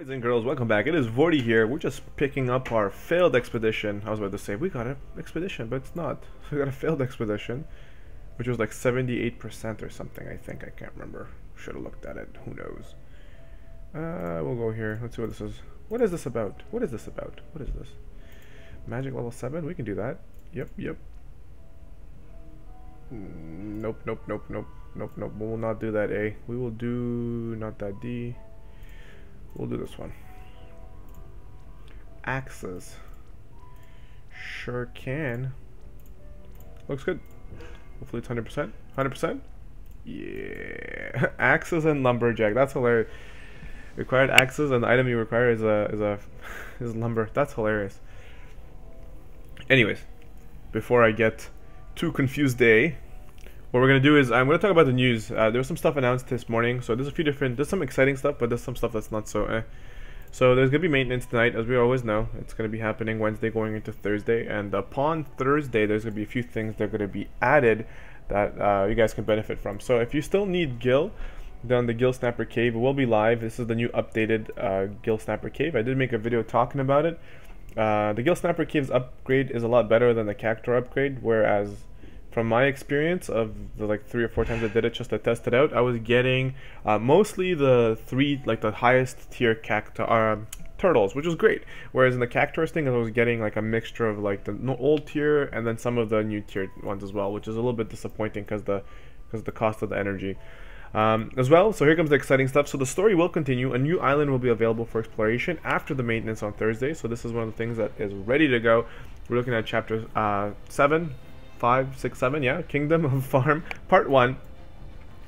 Boys and girls, welcome back. It is Vortie here. We're just picking up our failed expedition. I was about to say, we got an expedition, but it's not. We got a failed expedition, which was like 78% or something, I think. I can't remember. Should have looked at it. Who knows? We'll go here. Let's see what this is. What is this about? What is this about? What is this? Magic level 7? We can do that. Yep. Nope. We will not do that A. We will do not that D. We'll do this one. Axes. Sure can. Looks good. Hopefully it's 100%. 100%? Yeah. Axes and lumberjack. That's hilarious. Required axes and the item you require is lumber. That's hilarious. Anyways, before I get too confused what we're going to do is I'm going to talk about the news. There was some stuff announced this morning, so there's some exciting stuff, but there's some stuff that's not so So there's going to be maintenance tonight, as we always know. It's going to be happening Wednesday going into Thursday, and upon Thursday there's going to be a few things that are going to be added that you guys can benefit from. So if you still need Gil, then the Gil Snapper Cave will be live. This is the new updated Gil Snapper Cave. I did make a video talking about it. The Gil Snapper Cave's upgrade is a lot better than the Cactor upgrade, whereas from my experience of the like 3 or 4 times I did it just to test it out, I was getting mostly the highest tier turtles, which was great. Whereas in the Cactus thing, I was getting like a mixture of like the old tier and then some of the new tier ones as well, which is a little bit disappointing because the cost of the energy. As well, so here comes the exciting stuff. So the story will continue. A new island will be available for exploration after the maintenance on Thursday. So this is one of the things that is ready to go. We're looking at chapter 7. 5, 6, 7, yeah, Kingdom of Farm, Part 1.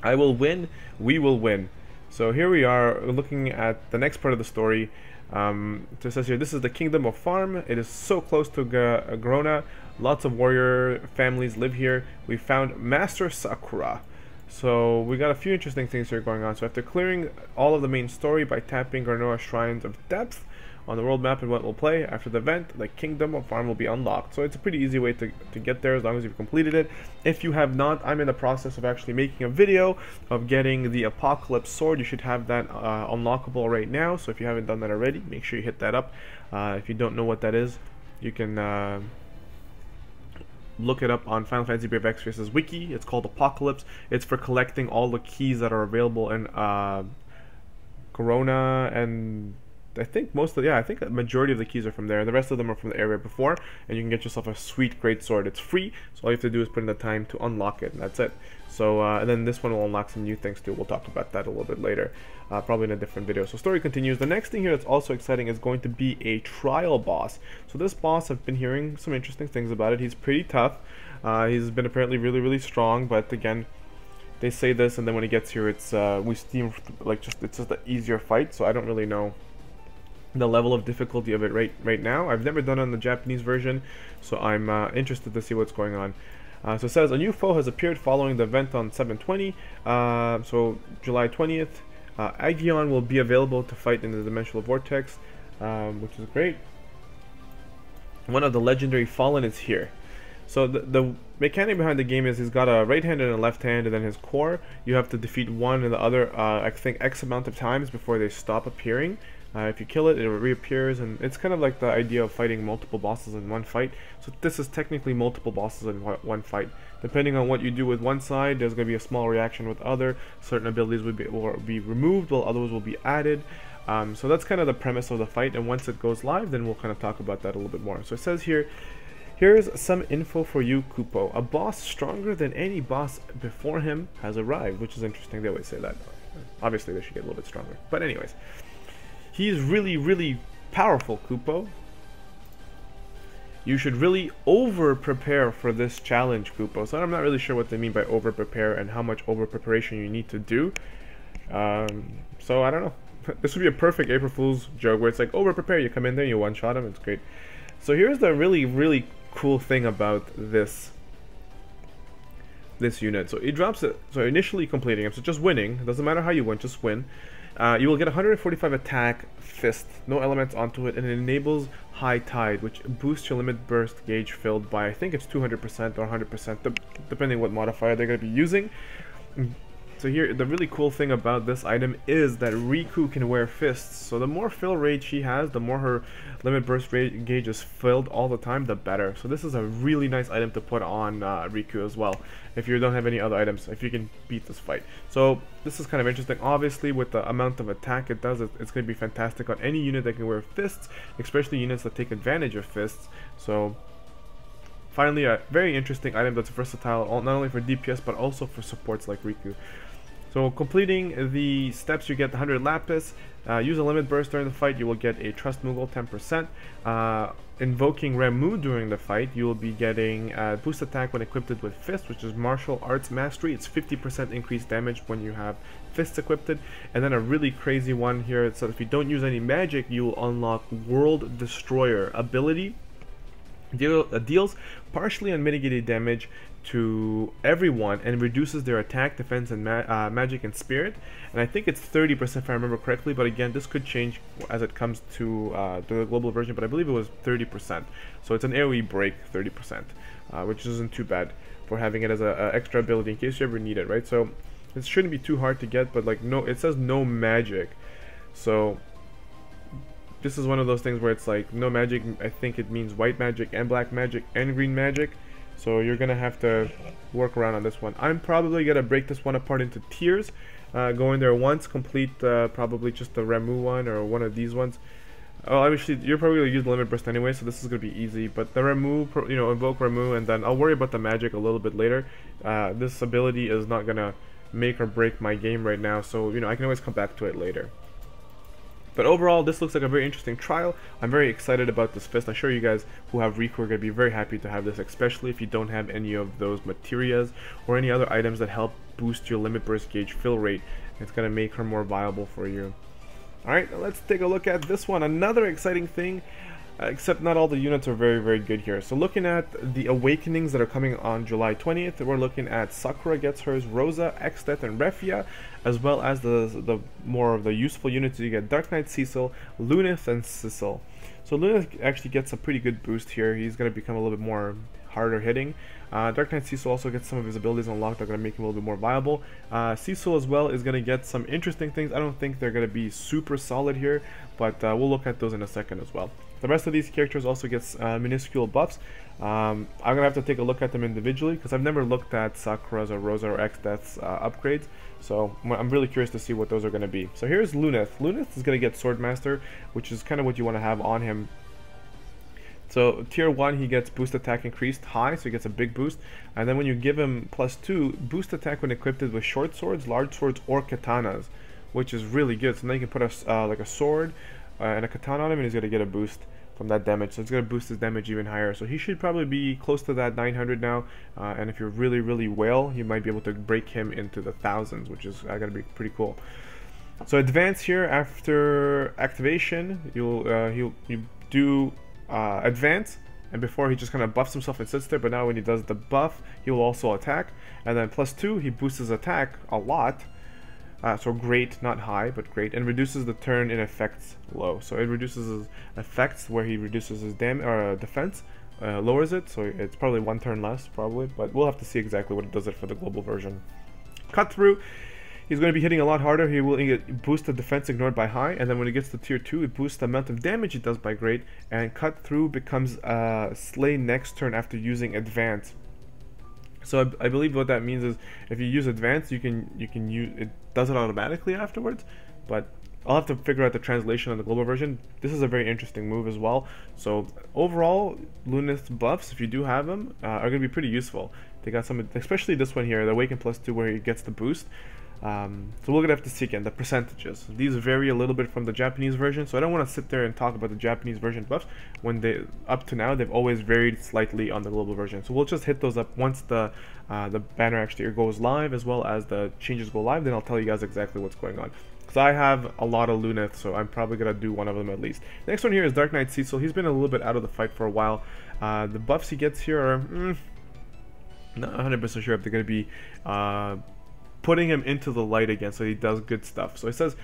I will win, we will win. So here we are looking at the next part of the story. It says here, this is the Kingdom of Farm. It is so close to Grona. Lots of warrior families live here. We found Master Sakura. So we got a few interesting things here going on. So after clearing all of the main story by tapping Granoa Shrines of Depth on the world map and what will play after the event, the Kingdom of Farm will be unlocked. So it's a pretty easy way to get there as long as you've completed it. If you have not, I'm in the process of actually making a video of getting the Apocalypse Sword. You should have that unlockable right now. So if you haven't done that already, make sure you hit that up. If you don't know what that is, you can look it up on Final Fantasy Brave Exvius's wiki. It's called Apocalypse. It's for collecting all the keys that are available in Corona, and I think I think a majority of the keys are from there. The rest of them are from the area before, and you can get yourself a sweet great sword. It's free, so all you have to do is put in the time to unlock it, and that's it. So and then this one will unlock some new things too. We'll talk about that a little bit later, probably in a different video. So story continues. The next thing here that's also exciting is going to be a trial boss. So this boss, I've been hearing some interesting things about it. He's pretty tough. He's been apparently really strong, but again, they say this, and then when he gets here, it's it's just an easier fight. So I don't really know the level of difficulty of it right now. I've never done it on the Japanese version, so I'm interested to see what's going on. So it says a new foe has appeared following the event on 7/20, so July 20th. Agion will be available to fight in the Dimensional Vortex, which is great. One of the legendary Fallen is here. So the mechanic behind the game is he's got a right hand and a left hand, and then his core, you have to defeat one and the other, I think X amount of times before they stop appearing. If you kill it, it reappears, and it's kind of like the idea of fighting multiple bosses in one fight. So this is technically multiple bosses in one fight. Depending on what you do with one side, there's going to be a small reaction with other. Certain abilities will be removed, while others will be added. So that's kind of the premise of the fight, and once it goes live, then we'll kind of talk about that a little bit more. So it says here, here's some info for you, Kupo. A boss stronger than any boss before him has arrived, which is interesting. They always say that. Obviously, they should get a little bit stronger. But anyways, he's really powerful, Kupo. You should really over-prepare for this challenge, Kupo. So I'm not really sure what they mean by over-prepare and how much over-preparation you need to do. So I don't know. This would be a perfect April Fool's joke where it's like, over-prepare, you come in there, you one-shot him, it's great. So here's the really cool thing about this unit. So it drops it, so initially completing him, so just winning, it doesn't matter how you win, just win. You will get 145 attack fist, no elements onto it, and it enables High Tide, which boosts your limit burst gauge filled by, I think it's 200% or 100%, depending what modifier they're going to be using. So here, the really cool thing about this item is that Riku can wear fists. So the more fill rate she has, the more her limit burst rate gauge is filled all the time, the better. So this is a really nice item to put on Riku as well, if you don't have any other items, if you can beat this fight. So this is kind of interesting. Obviously, with the amount of attack it does, it's going to be fantastic on any unit that can wear fists, especially units that take advantage of fists. So finally, a very interesting item that's versatile, not only for DPS, but also for supports like Riku. So completing the steps, you get 100 Lapis. Use a limit burst during the fight, you will get a Trust Moogle 10%. Invoking Ramu during the fight, you will be getting boost attack when equipped with Fist, which is Martial Arts Mastery. It's 50% increased damage when you have Fists equipped. And then a really crazy one here, so if you don't use any magic, you will unlock World Destroyer ability. Deals partially unmitigated damage to everyone and reduces their attack, defense, and magic and spirit. And I think it's 30% if I remember correctly, but again, this could change as it comes to the global version, but I believe it was 30%. So it's an AoE break 30%, which isn't too bad for having it as an extra ability in case you ever need it, right? So it shouldn't be too hard to get, but like no, it says no magic. So this is one of those things where it's like no magic. I think it means white magic and black magic and green magic. So you're gonna have to work around on this one. I'm probably gonna break this one apart into tiers. Go in there once, complete probably just the Ramu one or one of these ones. Oh, obviously you're probably gonna use the limit burst anyway, so this is gonna be easy. But the Ramu, you know, invoke Ramu, and then I'll worry about the magic a little bit later. This ability is not gonna make or break my game right now, so you know I can always come back to it later. But overall, this looks like a very interesting trial. I'm very excited about this fist. I'm sure you guys who have Riku are going to be very happy to have this, especially if you don't have any of those materias or any other items that help boost your limit burst gauge fill rate. It's going to make her more viable for you. Alright, let's take a look at this one. Another exciting thing, except not all the units are very, very good here. So looking at the awakenings that are coming on July 20th, we're looking at Sakura gets hers, Rosa, Exdeath, and Refia, as well as the more of the useful units. You get Dark Knight Cecil, Lunith, and Cecil. So Lunith actually gets a pretty good boost here. He's going to become a little bit more harder hitting. Dark Knight Cecil also gets some of his abilities unlocked that are going to make him a little bit more viable. Cecil as well is going to get some interesting things. I don't think they're going to be super solid here, but we'll look at those in a second as well. The rest of these characters also gets minuscule buffs. I'm going to have to take a look at them individually because I've never looked at Sakura's or Rosa or Exdeath's upgrades. So I'm really curious to see what those are going to be. So here's Lunith. Lunith is going to get Swordmaster, which is kind of what you want to have on him. So tier 1 he gets boost attack increased high, so he gets a big boost. And then when you give him +2, boost attack when equipped with short swords, large swords, or katanas, which is really good. So now you can put like a sword and a katana on him, and he's going to get a boost from that damage. So it's going to boost his damage even higher. So he should probably be close to that 900 now. And if you're really, really well, you might be able to break him into the thousands, which is going to be pretty cool. So advance here after activation, you do advance, and before he just kind of buffs himself and sits there, but now when he does the buff, he will also attack, and then +2 he boosts his attack a lot. So great, not high, but great, and reduces the turn in effects low. So it reduces his effects where he reduces his defense, lowers it, so it's probably 1 turn less, probably, but we'll have to see exactly what it does it for the global version. Cut through. He's going to be hitting a lot harder. He will boost the defense ignored by high, and then when he gets to tier 2, it boosts the amount of damage he does by great, and cut through becomes slay next turn after using advance. So I believe what that means is if you use advance, you can use it, does it automatically afterwards, but I'll have to figure out the translation on the global version. This is a very interesting move as well. So overall, Lunith's buffs, if you do have them, are going to be pretty useful. They got some, especially this one here, the Awaken +2, where he gets the boost. So we're going to have to see again the percentages. These vary a little bit from the Japanese version, so I don't want to sit there and talk about the Japanese version buffs when up to now they've always varied slightly on the global version. So we'll just hit those up once the banner actually goes live, as well as the changes go live. Then I'll tell you guys exactly what's going on. Because I have a lot of Lunith, so I'm probably going to do one of them at least. Next one here is Dark Knight Cecil. He's been a little bit out of the fight for a while. The buffs he gets here are not 100% sure if they're going to be putting him into the light again, so he does good stuff. So it says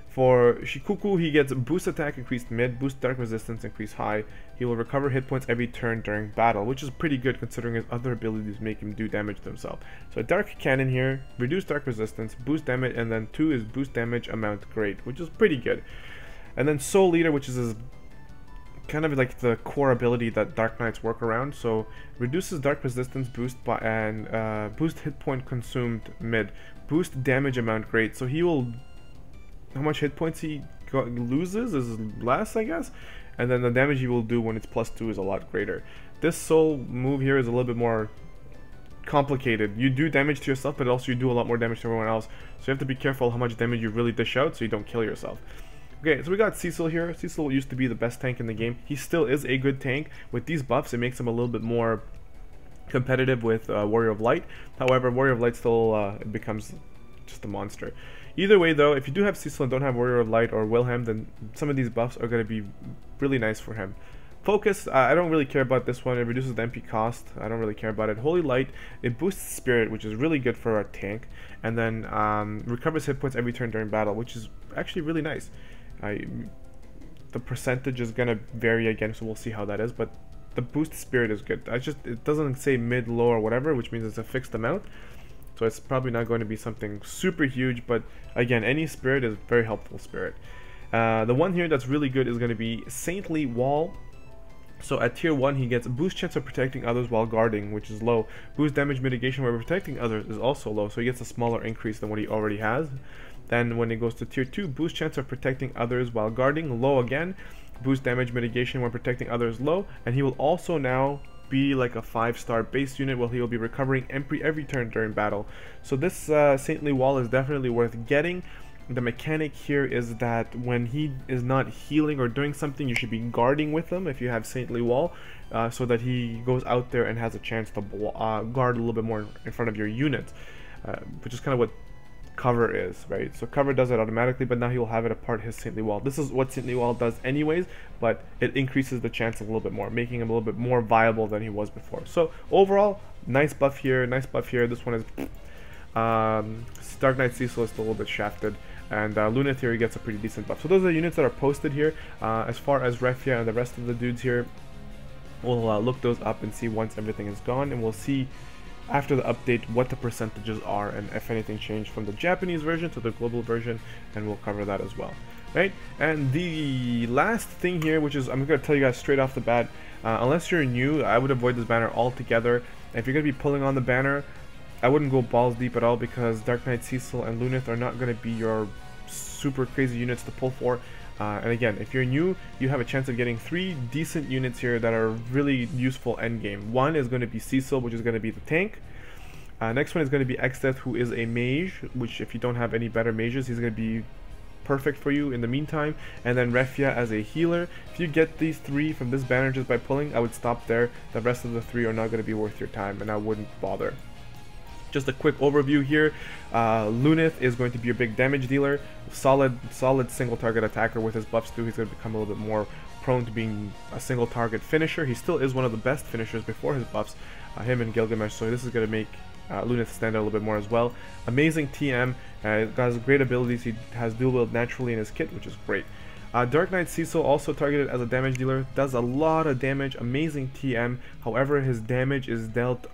For Shikuku, he gets boost attack increased mid, boost dark resistance increased high. He will recover hit points every turn during battle, which is pretty good considering his other abilities make him do damage to himself. So a dark cannon here, reduce dark resistance, boost damage, and then 2 is boost damage amount great, which is pretty good. And then Soul Leader, which is his kind of like the core ability that Dark Knights work around. So reduces dark resistance boost by and boost hit point consumed mid, boost damage amount great. So he will, how much hit points he loses is less, I guess, and then the damage he will do when it's +2 is a lot greater. This soul move here is a little bit more complicated. You do damage to yourself, but also you do a lot more damage to everyone else, so you have to be careful how much damage you really dish out so you don't kill yourself. Okay, so we got Cecil here. Cecil used to be the best tank in the game. He still is a good tank. With these buffs, it makes him a little bit more competitive with Warrior of Light. However, Warrior of Light still becomes just a monster. Either way though, if you do have Cecil and don't have Warrior of Light or Wilhelm, then some of these buffs are going to be really nice for him. Focus, I don't really care about this one. It reduces the MP cost. I don't really care about it. Holy Light, it boosts Spirit, which is really good for a tank. And then recovers hit points every turn during battle, which is actually really nice. The percentage is going to vary again, so we'll see how that is. But the boost Spirit is good. It doesn't say mid, low, or whatever, which means it's a fixed amount. So it's probably not going to be something super huge, but again, any Spirit is very helpful Spirit. The one here that's really good is going to be Saintly Wall. So at tier 1 he gets boost chance of protecting others while guarding, which is low. Boost damage mitigation while protecting others is also low, so he gets a smaller increase than what he already has. Then when it goes to tier 2, boost chance of protecting others while guarding, low again. Boost damage mitigation when protecting others, low. And he will also now be like a 5-star base unit while he will be recovering MP every turn during battle. So this Saintly Wall is definitely worth getting. The mechanic here is that when he is not healing or doing something, you should be guarding with him if you have Saintly Wall, so that he goes out there and has a chance to guard a little bit more in front of your units, which is kind of what Cover is, right? So Cover does it automatically, but now he will have it apart his Saintly Wall. This is what Saintly Wall does anyways, but it increases the chance a little bit more, making him a little bit more viable than he was before. So overall, nice buff here, nice buff here. This one is Dark Knight Cecil is still a little bit shafted, and Luna Theory gets a pretty decent buff. So those are the units that are posted here. As far as Refia and the rest of the dudes here, we'll look those up and see once everything is gone, and we'll see after the update what the percentages are and if anything changed from the Japanese version to the global version, and we'll cover that as well, right? And the last thing here, which is I'm going to tell you guys straight off the bat, unless you're new, I would avoid this banner altogether. And if you're going to be pulling on the banner, I wouldn't go balls deep at all, because Dark Knight Cecil and Lunith are not going to be your super crazy units to pull for. And again, if you're new, you have a chance of getting 3 decent units here that are really useful endgame. One is going to be Cecil, which is going to be the tank. Next one is going to be Exdeath, who is a mage, which if you don't have any better mages, he's going to be perfect for you in the meantime. And then Refia as a healer. If you get these 3 from this banner just by pulling, I would stop there. The rest of the 3 are not going to be worth your time, and I wouldn't bother. Just a quick overview here. Lunith is going to be your big damage dealer. Solid single target attacker. With his buffs too, he's going to become a little bit more prone to being a single target finisher. He still is one of the best finishers before his buffs, him and Gilgamesh, so this is going to make Lunith stand out a little bit more as well. Amazing TM, has great abilities. He has dual wield naturally in his kit, which is great. Dark Knight Cecil, also targeted as a damage dealer, does a lot of damage. Amazing TM, however his damage is dealt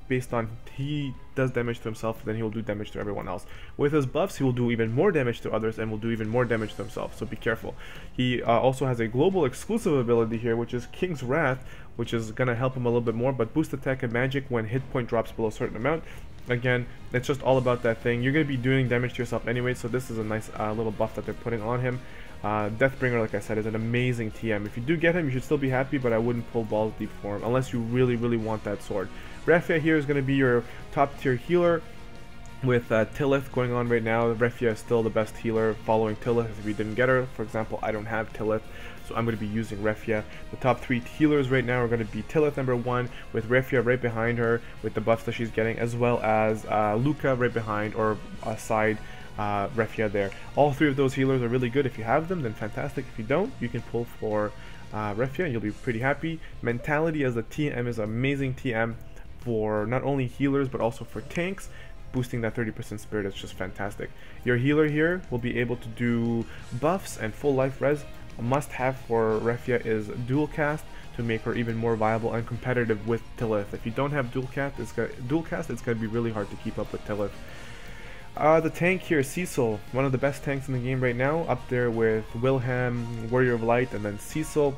based on he does damage to himself, then he will do damage to everyone else. With his buffs, he will do even more damage to others and will do even more damage to himself, so be careful. He also has a global exclusive ability here, which is King's Wrath, which is going to help him a little bit more, but boost attack and magic when hit point drops below a certain amount. Again, it's just all about that thing. You're going to be doing damage to yourself anyway, so this is a nice little buff that they're putting on him. Deathbringer, like I said, is an amazing TM. If you do get him, you should still be happy, but I wouldn't pull balls deep for him unless you really, really want that sword. Refia here is going to be your top tier healer with Tillith going on right now. Refia is still the best healer following Tillith if you didn't get her. For example, I don't have Tillith, so I'm going to be using Refia. The top 3 healers right now are going to be Tillith number 1, with Refia right behind her with the buffs that she's getting, as well as Luca right behind or aside Refia there. All 3 of those healers are really good. If you have them, then fantastic. If you don't, you can pull for Refia and you'll be pretty happy. Mentality as a TM is amazing TM for not only healers but also for tanks. boosting that 30% spirit is just fantastic. Your healer here will be able to do buffs and full life res. A must-have for Refia is dual cast to make her even more viable and competitive with Tillith. If you don't have dual cast, it's going to be really hard to keep up with Tillith. The tank here, Cecil, one of the best tanks in the game right now, up there with Wilhelm, Warrior of Light, and then Cecil.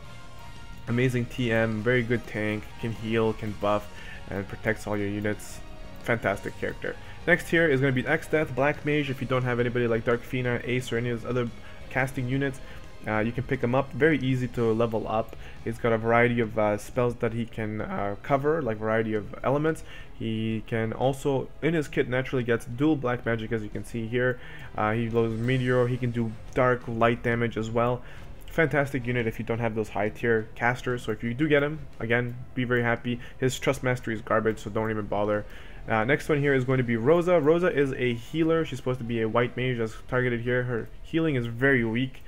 Amazing TM, very good tank, can heal, can buff, and protects all your units. Fantastic character. Next here is going to be X-Death, Black Mage. If you don't have anybody like Dark Fina, Ace, or any of those other casting units, you can pick him up. Very easy to level up. He's got a variety of spells that he can cover, like variety of elements. He can also, in his kit, naturally gets dual black magic, as you can see here. He loads Meteor. He can do dark, light damage as well. Fantastic unit if you don't have those high tier casters. So if you do get him, again, be very happy. His Trust Mastery is garbage, so don't even bother. Next one here is going to be Rosa. Rosa is a healer. She's supposed to be a white mage as targeted here. Her healing is very weak.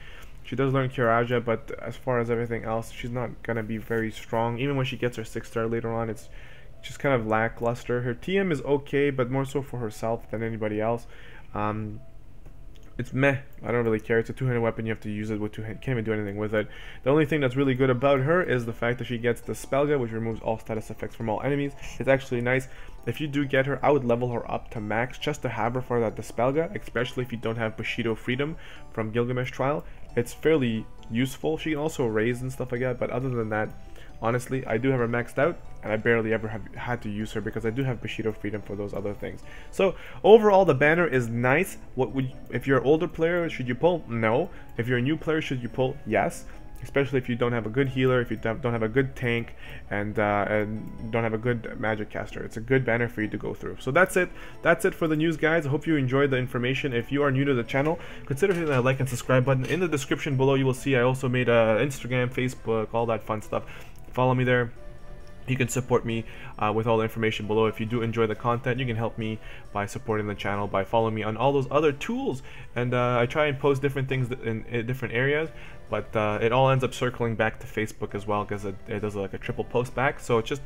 She does learn Kiraja, but as far as everything else, she's not going to be very strong. Even when she gets her 6-star later on, it's just kind of lackluster. Her TM is okay, but more so for herself than anybody else. It's meh. I don't really care. It's a two-handed weapon. You have to use it with two hands. Can't even do anything with it. The only thing that's really good about her is the fact that she gets the Spellga, which removes all status effects from all enemies. It's actually nice. If you do get her, I would level her up to max just to have her for that Dispelga, especially if you don't have Bushido Freedom from Gilgamesh Trial. It's fairly useful. She can also raise and stuff like that, but other than that, honestly, I do have her maxed out, and I barely ever have had to use her because I do have Bushido Freedom for those other things. So overall, the banner is nice. If you're an older player, should you pull? No. If you're a new player, should you pull? Yes. Especially if you don't have a good healer, if you don't have a good tank, and don't have a good magic caster. It's a good banner for you to go through. So that's it. That's it for the news, guys. I hope you enjoyed the information. If you are new to the channel, consider hitting that like and subscribe button. In the description below, you will see I also made a Instagram, Facebook, all that fun stuff. Follow me there. You can support me with all the information below. If you do enjoy the content, you can help me by supporting the channel, by following me on all those other tools. And I try and post different things in different areas, but it all ends up circling back to Facebook as well, because it does like a triple post back. So it's just,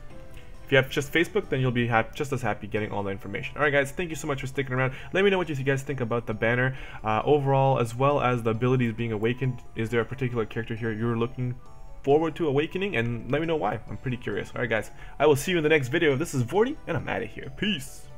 if you have just Facebook, then you'll be just as happy getting all the information. Alright guys, thank you so much for sticking around. Let me know what you guys think about the banner overall, as well as the abilities being awakened. Is there a particular character here you're looking forward to awakening, and let me know why. I'm pretty curious. Alright guys, I will see you in the next video. This is Vortie, and I'm out of here. Peace.